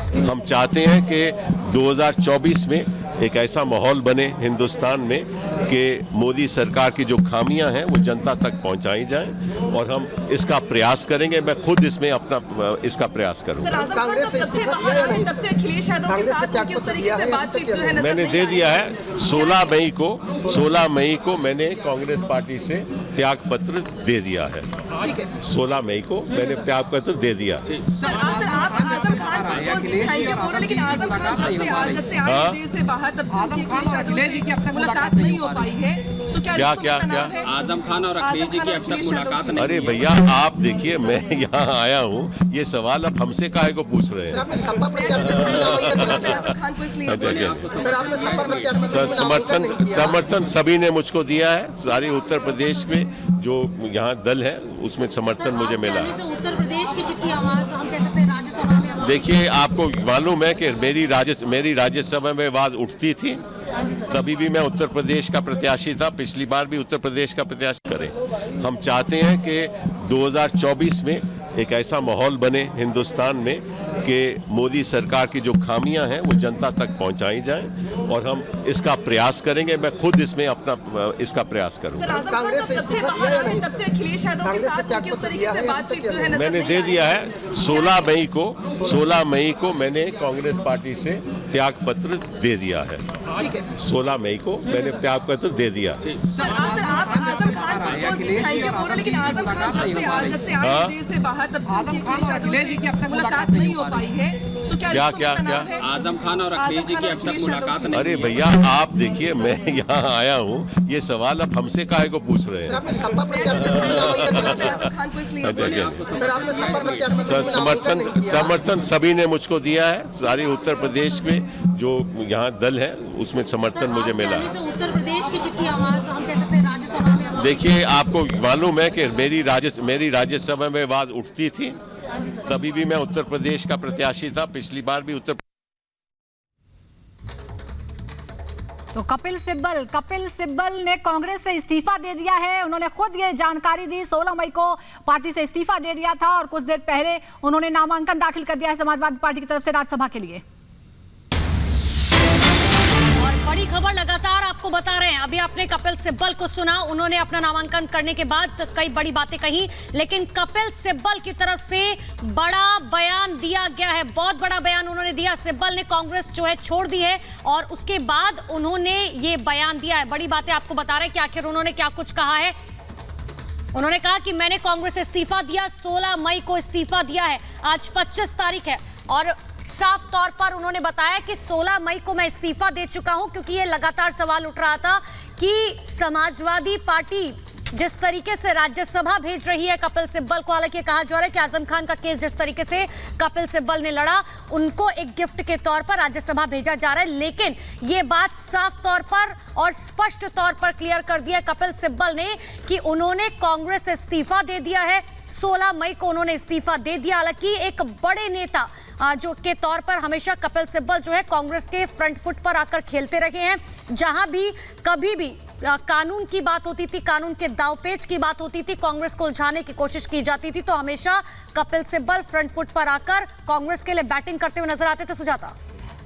हम चाहते हैं कि 2024 में एक ऐसा माहौल बने हिंदुस्तान में कि मोदी सरकार की जो खामियां हैं वो जनता तक पहुंचाई जाएं और हम इसका प्रयास करेंगे। मैं खुद इसमें अपना इसका प्रयास करूंगा। मैंने दे दिया है 16 मई को मैंने कांग्रेस पार्टी से त्याग पत्र दे दिया है। 16 मई को मैंने त्याग पत्र दे दिया। लेकिन आजम खान जब से आए जेल से बाहर तब से मुलाकात नहीं हो पाई है, तो क्या आजम खान और अखिलेश जी की अब तक मुलाकात नहीं? अरे भैया आप देखिए, मैं यहाँ आया हूँ, ये सवाल अब हमसे काहे को पूछ रहे हैं? सर समर्थन सभी ने मुझको दिया है। सारे उत्तर प्रदेश में जो यहाँ दल है उसमें समर्थन मुझे मिला है। उत्तर प्रदेश की कितनी आवाज हम कह सकते हैं राज्यसभा में? देखिए आपको मालूम है कि मेरी राज्यसभा में आवाज उठती थी, तभी भी मैं उत्तर प्रदेश का प्रत्याशी था। पिछली बार भी उत्तर प्रदेश का प्रत्याशी करें। हम चाहते हैं कि 2024 में एक ऐसा माहौल बने हिंदुस्तान में कि मोदी सरकार की जो खामियां हैं वो जनता तक पहुंचाई जाएं और हम इसका प्रयास करेंगे। मैं खुद इसमें अपना इसका प्रयास करूंगा। मैंने दे दिया है 16 मई को मैंने कांग्रेस पार्टी से त्याग पत्र दे दिया है। 16 मई को मैंने त्याग पत्र दे दिया। लेकिन आजम खान जब से आए जेल से बाहर तब से मुलाकात नहीं हो पाई है, तो क्या आजम खान और अखिलेश जी की अब तक मुलाकात नहीं? अरे भैया आप देखिए, मैं यहाँ आया हूँ, ये सवाल अब हमसे काहे को पूछ रहे हैं? सर समर्थन सभी ने मुझको दिया है। सारे उत्तर प्रदेश में जो यहाँ दल है उसमें समर्थन मुझे मिला है। उत्तर प्रदेश की कितनी आवाज हम कह सकते हैं राज्यसभा में? देखिए आपको मालूम है कि मेरी राज्यसभा में आवाज उठती थी, तभी भी मैं उत्तर प्रदेश का प्रत्याशी था। पिछली बार भी उत्तर। तो कपिल सिब्बल ने कांग्रेस से इस्तीफा दे दिया है। उन्होंने खुद ये जानकारी दी। 16 मई को पार्टी से इस्तीफा दे दिया था और कुछ देर पहले उन्होंने नामांकन दाखिल कर दिया है समाजवादी पार्टी की तरफ से राज्यसभा के लिए। बड़ी खबर लगातार आपको बता रहे हैं। अभी आपने कपिल सिब्बल को सुना, उन्होंने अपना नामांकन करने के बाद कई बड़ी बातें कही, लेकिन कपिल सिब्बल की तरफ से बड़ा बयान दिया गया है। बहुत बड़ा बयान उन्होंने दिया। सिब्बल ने कांग्रेस जो है छोड़ दी है और उसके बाद उन्होंने ये बयान दिया है। बड़ी बातें आपको बता रहे हैं कि आखिर उन्होंने क्या कुछ कहा है। उन्होंने कहा कि मैंने कांग्रेस से इस्तीफा दिया, 16 मई को इस्तीफा दिया है। आज 25 तारीख है और साफ तौर पर उन्होंने बताया कि 16 मई को मैं इस्तीफा दे चुका हूं, क्योंकि ये लगातार सवाल उठ रहा था कि समाजवादी पार्टी जिस तरीके से राज्यसभा भेज रही है कपिल सिब्बल को। हालांकि कहा जा रहा है कि आजम खान का केस जिस तरीके से कपिल सिब्बल ने लड़ा, उनको एक गिफ्ट के तौर पर राज्यसभा भेजा जा रहा है। लेकिन ये बात साफ तौर पर और स्पष्ट तौर पर क्लियर कर दिया कपिल सिब्बल ने कि उन्होंने कांग्रेस से इस्तीफा दे दिया है। 16 मई को उन्होंने इस्तीफा दे दिया। हालांकि एक बड़े नेता जो के तौर पर हमेशा कपिल सिब्बल जो है कांग्रेस के फ्रंट फुट पर आकर खेलते रहे हैं। जहां भी कभी भी कानून की बात होती थी, कानून के दावपेच की बात होती थी, कांग्रेस को उलझाने की कोशिश की जाती थी, तो हमेशा कपिल सिब्बल फ्रंट फुट पर आकर कांग्रेस के लिए बैटिंग करते हुए नजर आते थे। सुजाता,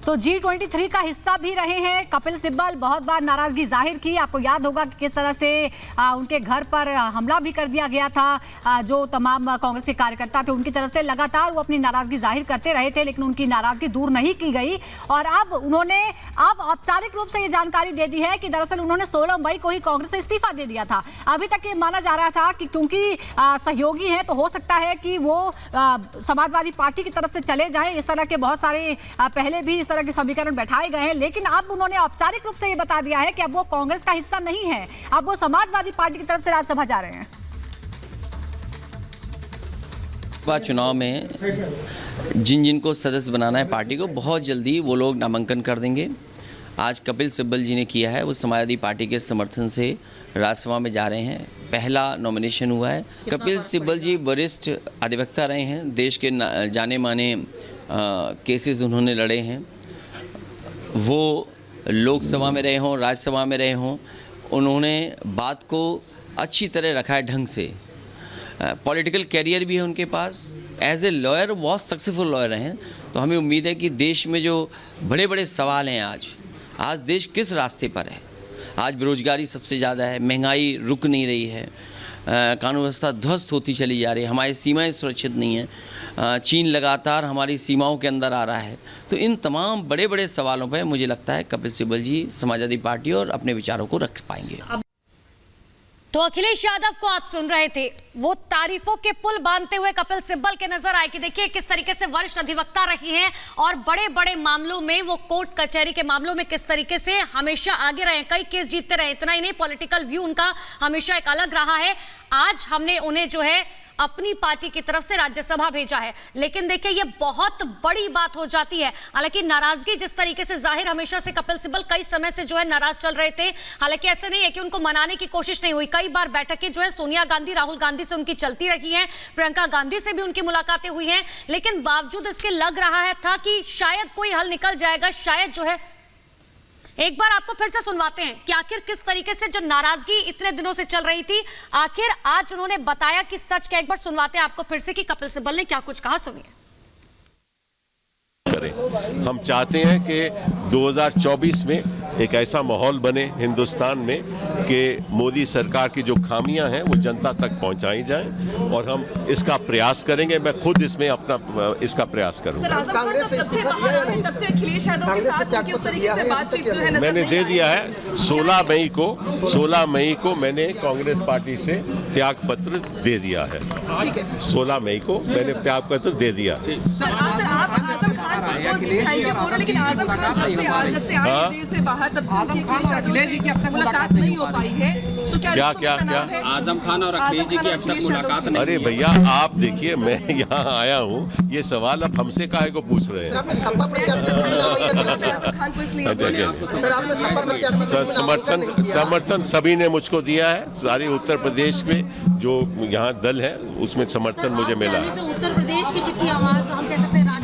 तो G23 का हिस्सा भी रहे हैं कपिल सिब्बल। बहुत बार नाराजगी जाहिर की। आपको याद होगा कि किस तरह से उनके घर पर हमला भी कर दिया गया था। जो तमाम कांग्रेस के कार्यकर्ता थे उनकी तरफ से लगातार वो अपनी नाराजगी जाहिर करते रहे थे, लेकिन उनकी नाराजगी दूर नहीं की गई। और अब उन्होंने औपचारिक रूप से ये जानकारी दे दी है कि दरअसल उन्होंने 16 मई को ही कांग्रेस से इस्तीफा दे दिया था। अभी तक ये माना जा रहा था कि क्योंकि सहयोगी हैं तो हो सकता है कि वो समाजवादी पार्टी की तरफ से चले जाएं। इस तरह के बहुत सारे पहले भी तरह के समीकरण बैठाए गए हैं, लेकिन अब उन्होंने औपचारिक रूप से ये बता दिया है कि अब वो कांग्रेस का हिस्सा नहीं है, अब वो समाजवादी पार्टी की तरफ से राज्यसभा जा रहे हैं। चुनाव में जिनको सदस्य बनाना है पार्टी को, बहुत जल्दी वो लोग नामांकन कर देंगे। आज कपिल सिब्बल जी ने किया है, वो समाजवादी पार्टी के समर्थन से राज्यसभा में जा रहे हैं। पहला नॉमिनेशन हुआ है। कपिल सिब्बल जी वरिष्ठ अधिवक्ता रहे हैं, देश के जाने माने केसेस उन्होंने लड़े हैं। वो लोकसभा में रहे हों, राज्यसभा में रहे हों, उन्होंने बात को अच्छी तरह रखा है ढंग से। पॉलिटिकल कैरियर भी है उनके पास, एज ए लॉयर बहुत सक्सेसफुल लॉयर हैं। तो हमें उम्मीद है कि देश में जो बड़े बड़े सवाल हैं आज देश किस रास्ते पर है। आज बेरोजगारी सबसे ज़्यादा है, महंगाई रुक नहीं रही है, कानून व्यवस्था ध्वस्त होती चली जा रही है, हमारी सीमाएं सुरक्षित नहीं हैं, चीन लगातार हमारी सीमाओं के अंदर आ रहा है। तो इन तमाम बड़े बड़े सवालों पर मुझे लगता है कपिल सिब्बल जी समाजवादी पार्टी और अपने विचारों को रख पाएंगे। तो अखिलेश यादव को आप सुन रहे थे, वो तारीफों के पुल बांधते हुए कपिल सिब्बल के नजर आए कि देखिए किस तरीके से वरिष्ठ अधिवक्ता रही हैं और बड़े बड़े मामलों में वो कोर्ट कचहरी के मामलों में किस तरीके से हमेशा आगे रहे, कई केस जीतते रहे। इतना ही नहीं, पॉलिटिकल व्यू उनका हमेशा एक अलग रहा है। आज हमने उन्हें जो है अपनी पार्टी की तरफ से राज्यसभा भेजा है, लेकिन देखिए ये बहुत बड़ी बात हो जाती है। हालांकि नाराजगी जिस तरीके से जाहिर हमेशा से कपिल सिब्बल कई समय से जो है नाराज चल रहे थे, हालांकि ऐसे नहीं है कि उनको मनाने की कोशिश नहीं हुई। कई बार बैठकें जो है सोनिया गांधी, राहुल गांधी से उनकी चलती रही हैं, प्रियंका गांधी से भी उनकी मुलाकातें हुई हैं, लेकिन बावजूद इसके लग रहा है था कि शायद कोई हल निकल जाएगा, शायद जो है। एक बार आपको फिर से सुनवाते हैं कि आखिर किस तरीके से जो नाराजगी इतने दिनों से चल रही थी, आखिर आज उन्होंने बताया कि सच क्या। एक बार सुनवाते हैं आपको फिर से कि कपिल सिब्बल ने क्या कुछ कहा, सुनिए। करें, हम चाहते हैं कि 2024 में एक ऐसा माहौल बने हिंदुस्तान में कि मोदी सरकार की जो खामियां हैं वो जनता तक पहुंचाई जाएं और हम इसका प्रयास करेंगे। मैं खुद इसमें अपना इसका प्रयास करूंगा। मैंने दे दिया है 16 मई को मैंने कांग्रेस पार्टी से त्याग पत्र दे दिया है। 16 मई को मैंने त्याग पत्र दे दिया। लेकिन आजम खान जब से आए जेल से बाहर तब से उनकी मुलाकात नहीं हो पाई है, तो क्या आजम खान और अखिलेश जी की अब तक मुलाकात नहीं। अरे भैया आप देखिए, मैं यहाँ आया हूँ, ये सवाल अब हमसे काहे को पूछ रहे हैं? समर्थन सभी ने मुझको दिया है, सारे उत्तर प्रदेश में जो यहाँ दल है उसमें समर्थन मुझे मिला है। उत्तर प्रदेश की कितनी आवाज हम कह सकते हैं